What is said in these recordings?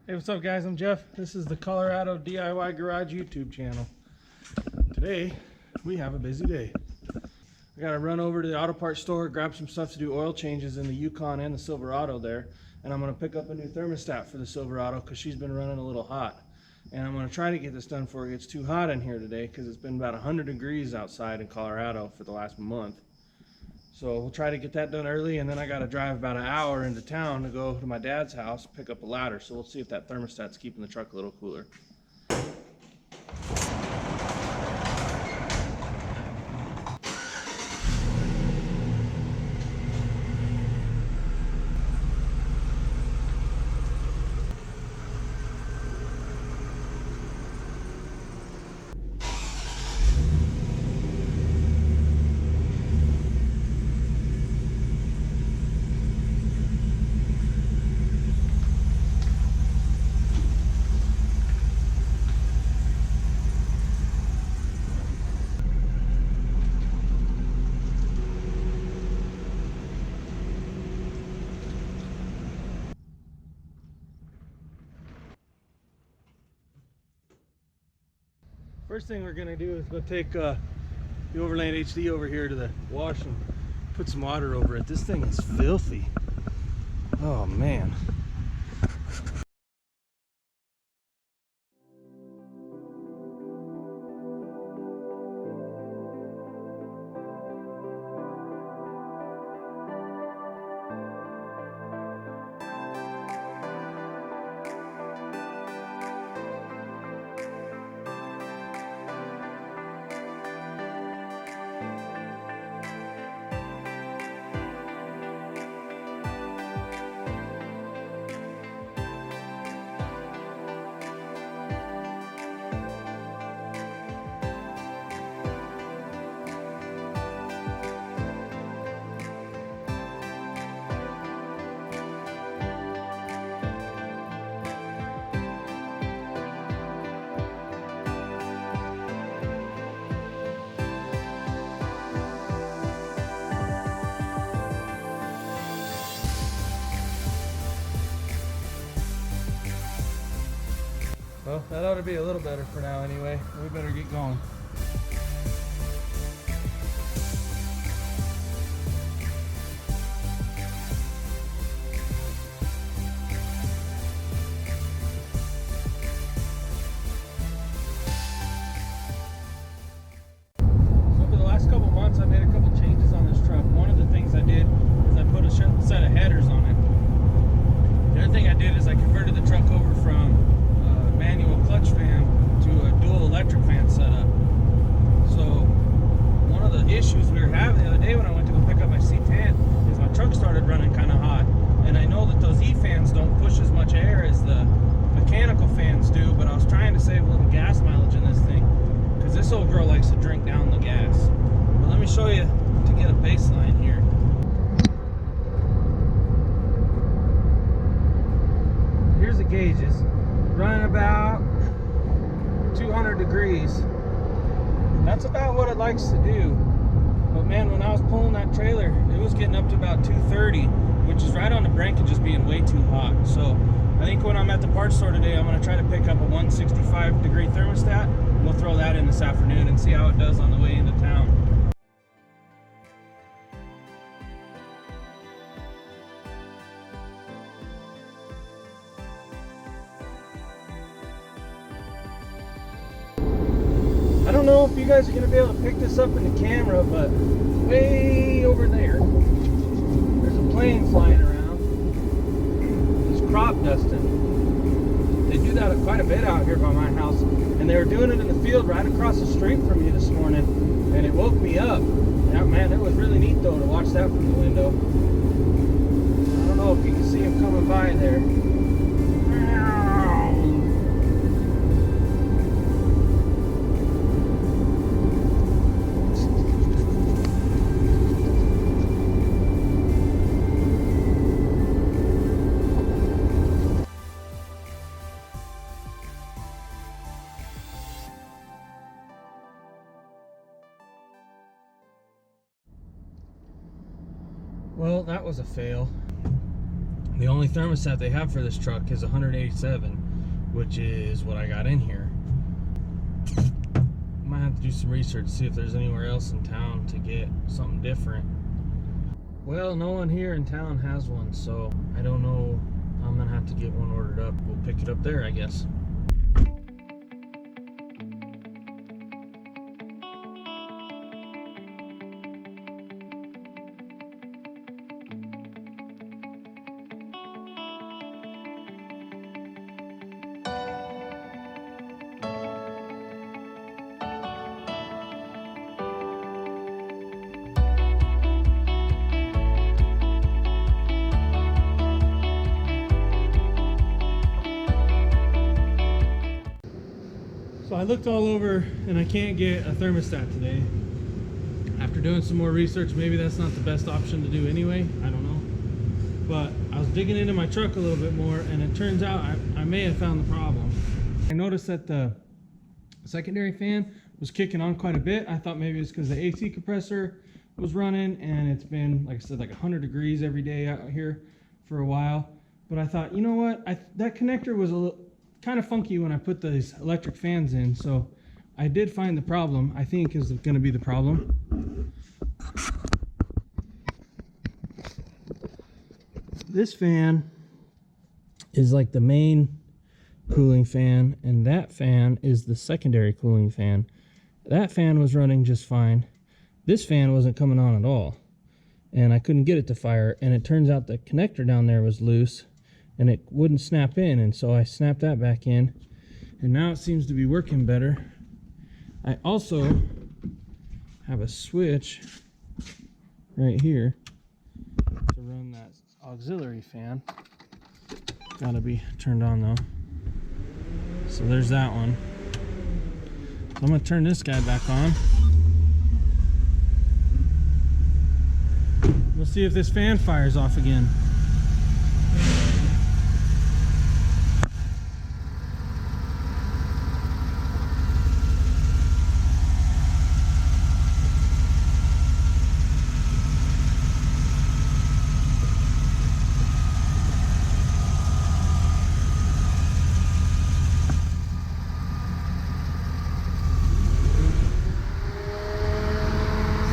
Hey, what's up guys? I'm Jeff. This is the Colorado DIY Garage YouTube channel. Today, we have a busy day. I gotta run over to the auto parts store, grab some stuff to do oil changes in the Yukon and the Silverado there. And I'm gonna pick up a new thermostat for the Silverado because she's been running a little hot. And I'm gonna try to get this done before it gets too hot in here today because it's been about 100 degrees outside in Colorado for the last month. So we'll try to get that done early, and then I got to drive about an hour into town to go to my dad's house, pick up a ladder. So we'll see if that thermostat's keeping the truck a little cooler. First thing we're gonna do is go take the Overland HD over here to the wash and put some water over it. This thing is filthy. Oh man. Well, that ought to be a little better for now anyway. We better get going. Over the last couple months, I made a couple changes on this truck. One of the things I did is I put a set of headers on it. The other thing I did is I converted the truck over from manual clutch fan to a dual electric fan setup. So one of the issues we were having the other day when I went to go pick up my C10 is my truck started running kind of hot, and I know that those E-fans don't push as much air as the mechanical fans do, but I was trying to save a little gas mileage in this thing because this old girl likes to drink down the gas. But let me show you to get a baseline here. Here's the gauges. Running about 200 degrees. That's about what it likes to do. But man, when I was pulling that trailer, it was getting up to about 230, which is right on the brink of just being way too hot. So I think when I'm at the parts store today, I'm going to try to pick up a 165 degree thermostat. We'll throw that in this afternoon and see how it does on the way into town. I don't know if you guys are going to be able to pick this up in the camera, but way over there, there's a plane flying around. It's crop dusting. They do that quite a bit out here by my house, and they were doing it in the field right across the street from me this morning, and it woke me up. Yeah, man, it was really neat though to watch that from the window. I don't know if you can see them coming by there. Well, that was a fail. The only thermostat they have for this truck is 187, which is what I got in here. Might have to do some research, see if there's anywhere else in town to get something different. Well, no one here in town has one, so I don't know. I'm gonna have to get one ordered up. We'll pick it up there, I guess. So I looked all over and I can't get a thermostat today. After doing some more research, maybe that's not the best option to do anyway. I don't know. But I was digging into my truck a little bit more, and it turns out I may have found the problem. I noticed that the secondary fan was kicking on quite a bit. I thought maybe it's because the AC compressor was running, and it's been, like I said, like 100 degrees every day out here for a while. But I thought, you know what? That connector was a little kind of funky when I put these electric fans in, so I did find the problem. I think is going to be the problem. This fan is like the main cooling fan, and that fan is the secondary cooling fan. That fan was running just fine. This fan wasn't coming on at all, and I couldn't get it to fire, and it turns out the connector down there was loose and it wouldn't snap in, and so I snapped that back in, and now it seems to be working better. I also have a switch right here to run that auxiliary fan. Gotta be turned on though. So there's that one. So I'm gonna turn this guy back on. We'll see if this fan fires off again.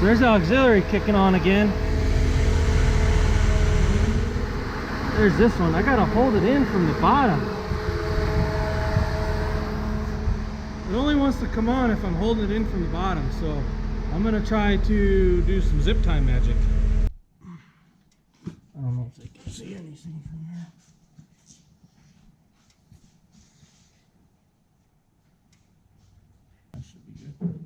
There's the auxiliary kicking on again. There's this one. I gotta hold it in from the bottom. It only wants to come on if I'm holding it in from the bottom, so I'm gonna try to do some zip tie magic. I don't know if they can see anything from here. That should be good.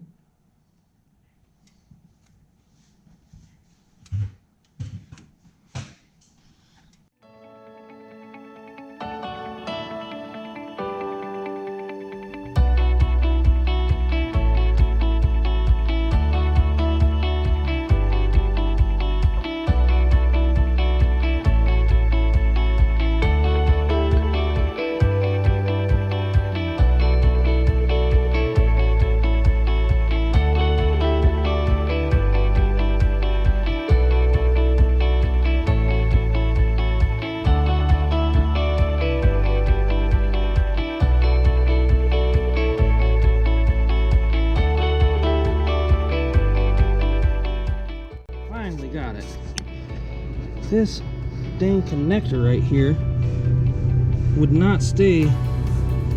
This dang connector right here would not stay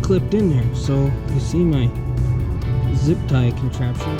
clipped in there, so you see my zip tie contraption.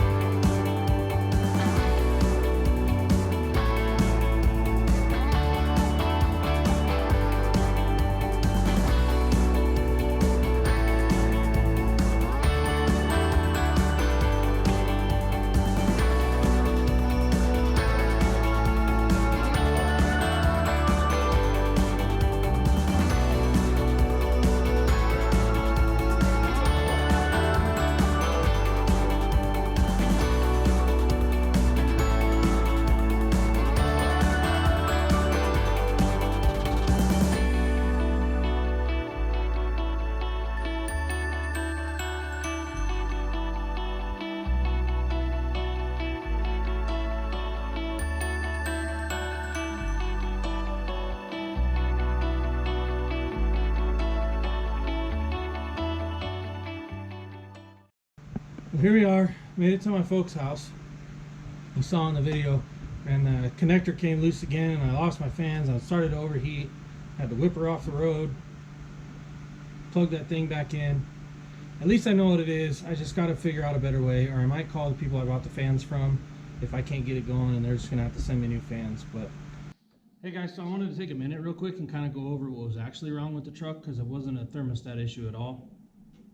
Well, here we are, made it to my folks' house. You saw in the video, and the connector came loose again, and I lost my fans. I started to overheat, had to whip her off the road, plug that thing back in. At least I know what it is. I just got to figure out a better way, or I might call the people I bought the fans from if I can't get it going, and they're just gonna have to send me new fans. But hey guys, so I wanted to take a minute real quick and kind of go over what was actually wrong with the truck, because it wasn't a thermostat issue at all.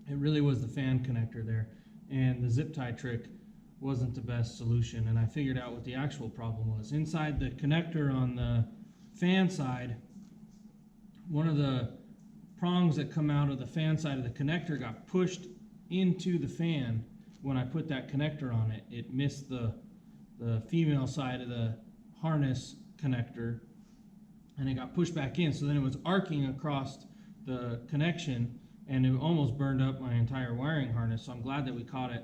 It really was the fan connector there, and the zip tie trick wasn't the best solution. And I figured out what the actual problem was. Inside the connector on the fan side, one of the prongs that come out of the fan side of the connector got pushed into the fan. When I put that connector on it, it missed the female side of the harness connector, and it got pushed back in. So then it was arcing across the connection, and it almost burned up my entire wiring harness. So I'm glad that we caught it.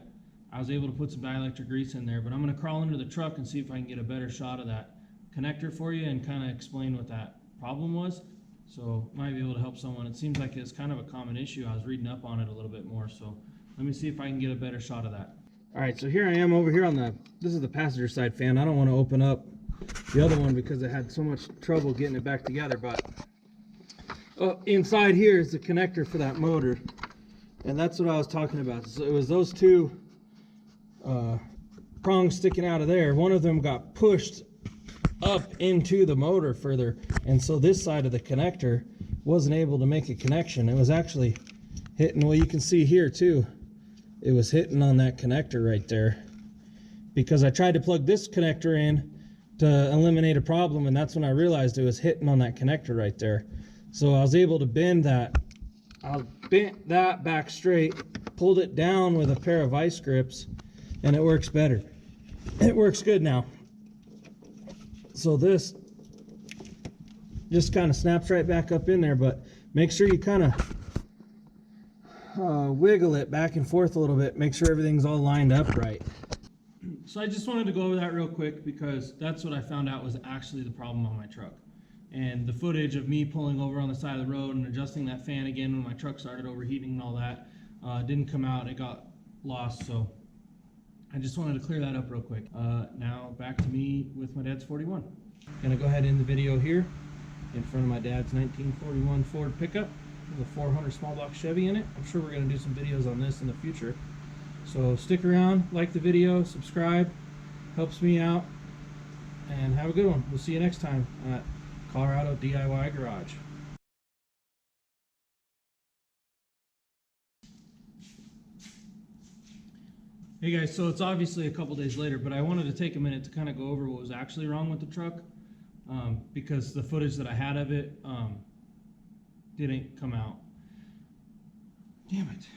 I was able to put some dielectric grease in there, but I'm going to crawl into the truck and see if I can get a better shot of that connector for you and kind of explain what that problem was. So might be able to help someone. It seems like it's kind of a common issue. I was reading up on it a little bit more, so let me see if I can get a better shot of that. All right, so here I am over here on this is the passenger side fan. I don't want to open up the other one because I had so much trouble getting it back together, but inside here is the connector for that motor, and that's what I was talking about. So it was those two prongs sticking out of there. One of them got pushed up into the motor further, and so this side of the connector wasn't able to make a connection. It was actually hitting, well, you can see here too, it was hitting on that connector right there, because I tried to plug this connector in to eliminate a problem, and that's when I realized it was hitting on that connector right there. So I was able to bend that. I bent that back straight, pulled it down with a pair of vice grips, and it works better. It works good now. So this just kind of snaps right back up in there, but make sure you kind of wiggle it back and forth a little bit. Make sure everything's all lined up right. So I just wanted to go over that real quick, because that's what I found out was actually the problem on my truck. And the footage of me pulling over on the side of the road and adjusting that fan again when my truck started overheating and all that didn't come out. It got lost, so I just wanted to clear that up real quick. Now back to me with my dad's 41. Gonna go ahead and end the video here in front of my dad's 1941 Ford pickup with a 400 small block Chevy in it. I'm sure we're gonna do some videos on this in the future. So stick around, like the video, subscribe, helps me out, and have a good one. We'll see you next time at Colorado DIY Garage. Hey guys, so it's obviously a couple days later, but I wanted to take a minute to kind of go over what was actually wrong with the truck, because the footage that I had of it didn't come out. Damn it.